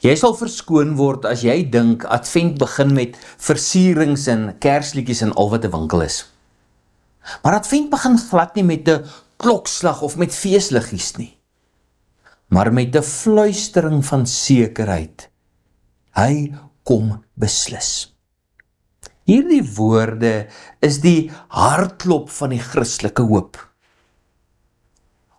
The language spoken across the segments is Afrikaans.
Jy sal verskoon word as jy dink Advent begin met versierings en kersliedjies en al wat 'n winkel is. Maar Advent begin glad nie met 'n klokslag of met feesliggies nie, maar met 'n fluistering van sekerheid. Hy kom beslis. Hierdie woorde is die hartklop van die Christelike hoop.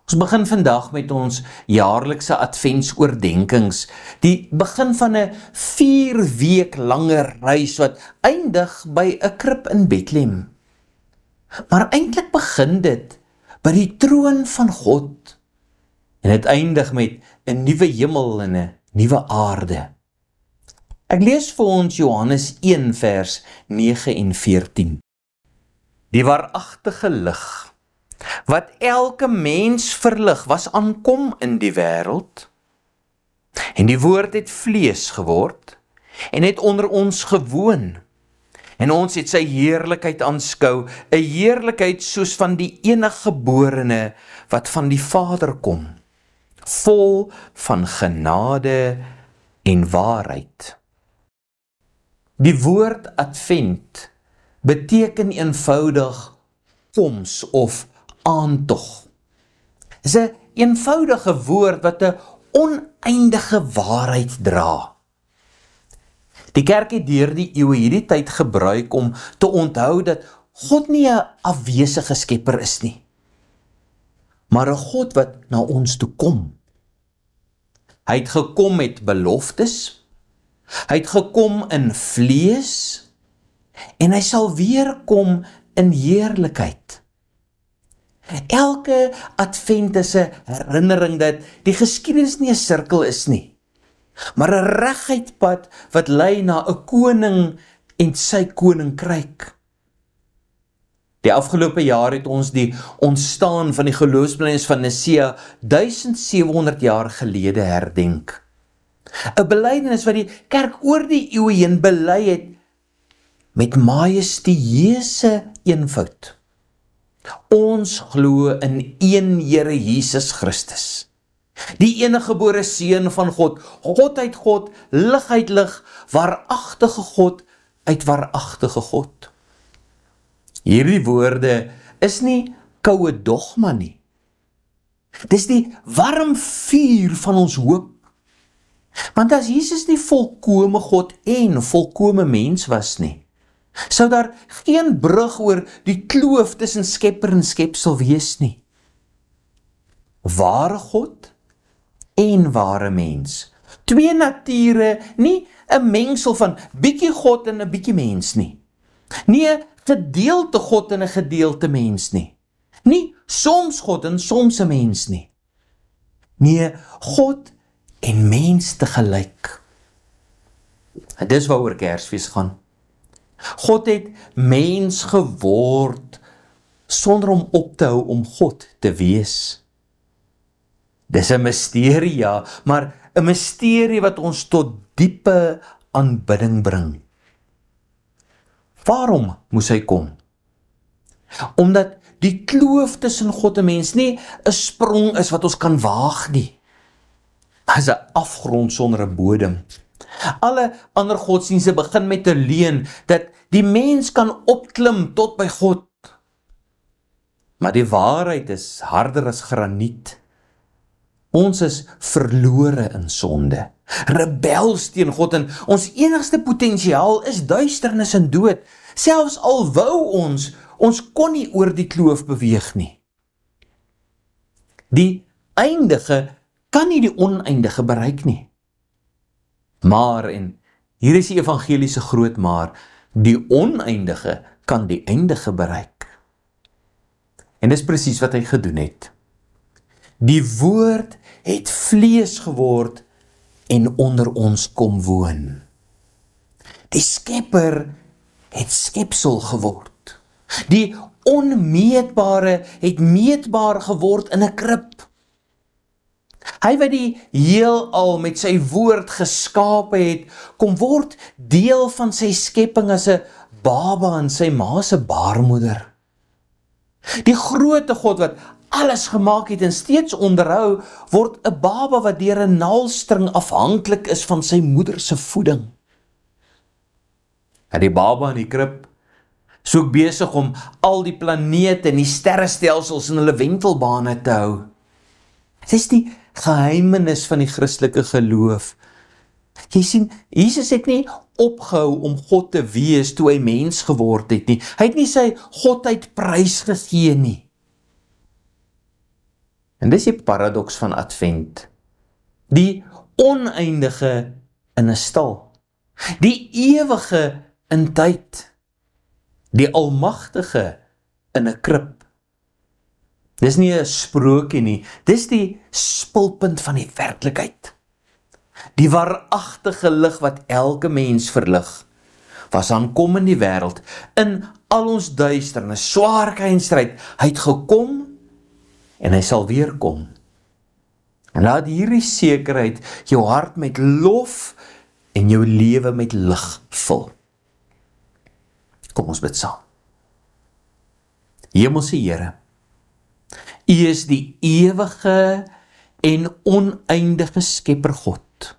Ons begin vandag met ons jaarlikse adventsoordenkings, die begin van 'n 4 week lange reis wat eindig by 'n krib in Bethlehem. Maar eintlik begin dit by die troon van God en dit eindig met 'n nuwe hemel en 'n nuwe aarde. Ek lees vir ons Johannes 1 vers 9 en 14. Die waaragtige lig wat elke mens verlig was aankom in die wêreld, en die woord het vlees geword en het onder ons gewoon, en ons het sy heerlikheid aanskou, 'n heerlikheid soos van die eniggeborene wat van die Vader kom, vol van genade en waarheid. Die woord Advent beteken eenvoudig koms of aantog. Dit is 'n eenvoudige woord wat 'n oneindige waarheid dra. Die kerk het deur die eeue hierdie tyd gebruik om te onthou dat God nie 'n afwesige skepper is nie, maar 'n God wat na ons toe kom. Hy het gekom met beloftes, hy het gekom in vlees, en hy sal weer kom in heerlikheid. Elke Advent is 'n herinnering dat die geskiedenis nie 'n sirkel is nie, maar 'n reguit pad wat lei na 'n koning en sy koninkryk. Die afgelope jaar het ons die ontstaan van die geloofsbelijdenis van Nicea 1700 jaar gelede herdenk. 'n belydenis wat die kerk oor die eeue heen bely het met majestueuse eenvoud. Ons glo in een Here Jesus Christus, die eniggebore Seun van God, God uit God, lig uit lig, waaragtige God uit waaragtige God. Hierdie woorde is nie koue dogma nie. Dis die warm vuur van ons hoop. Want as Jesus nie volkome God en volkome mens was nie, sou daar geen brug oor die kloof tussen skepper en skepsel wees nie. Ware God en ware mens. Twee nature, nie 'n mengsel van bietjie God en 'n bietjie mens nie. Nie 'n gedeelte God en 'n gedeelte mens nie. Nie soms God en soms 'n mens nie. Nee, God en mens tegelyk. Dis waaroor Kersfees gaan. God het mens geword sonder om op te hou om God te wees. Dis 'n misterie, ja, maar 'n misterie wat ons tot diepe aanbidding bring. Waarom moes hy kom? Omdat die kloof tussen God en mens nie 'n sprong is wat ons kan waag nie. Dit is 'n afgrond sonder 'n bodem. Alle ander godsdienste begin met 'n leuen dat die mens kan opklim tot by God. Maar die waarheid is harder as graniet. Ons is verlore in sonde, rebels teen God, en ons enigste potensiaal is duisternis en dood. Selfs al wou ons kon nie oor die kloof beweeg nie. Die eindige kan nie die oneindige bereik nie. Maar, en hier is die evangeliese groot maar, die oneindige kan die eindige bereik. En dis presies wat hy gedoen het. Die woord het vlees geword en onder ons kom woon. Die skepper het skepsel geword. Die onmeetbare het meetbaar geword in 'n krib. Hy wat die heelal met sy woord geskape het, kom word deel van sy skepping as 'n baba in sy ma se baarmoeder. Die grootte God wat alles gemaak het en steeds onderhou, word 'n baba wat deur 'n naaldstring afhanklik is van sy moeder se voeding. En die baba in die krib is ook besig om al die planete en die sterrestelsels in hulle wentelbane te hou. Dit is die geheimenis van die Christelike geloof. Jy sien, Jesus het nie opgehou om God te wees toe hy mens geword het nie. Hy het nie sy godheid prys gegee nie. En dis die paradoks van Advent. Die oneindige in 'n stal. Die ewige in tyd. Die almagtige in 'n krib. Dis nie 'n sprokie nie, dis die spulpunt van die werklikheid. Die waaragtige lig wat elke mens verlig, was aankom in die wêreld, in al ons duisternis, swaarkry en stryd. Hy het gekom, en hy sal weer kom. En laat hierdie sekerheid jou hart met lof en jou lewe met lig vul. Kom ons bid saam. Hemelse Here, U is die ewige en oneindige Skepper God,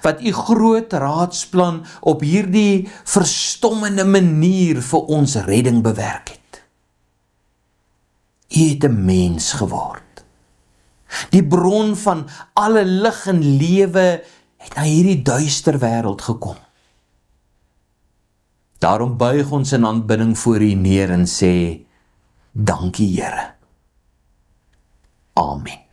wat U groot raadsplan op hierdie verstommende manier vir ons redding bewerk het. U het 'n mens geword. Die bron van alle lig en lewe het na hierdie duister wêreld gekom. Daarom buig ons in aanbidding voor U neer en sê, dankie Here. Amen.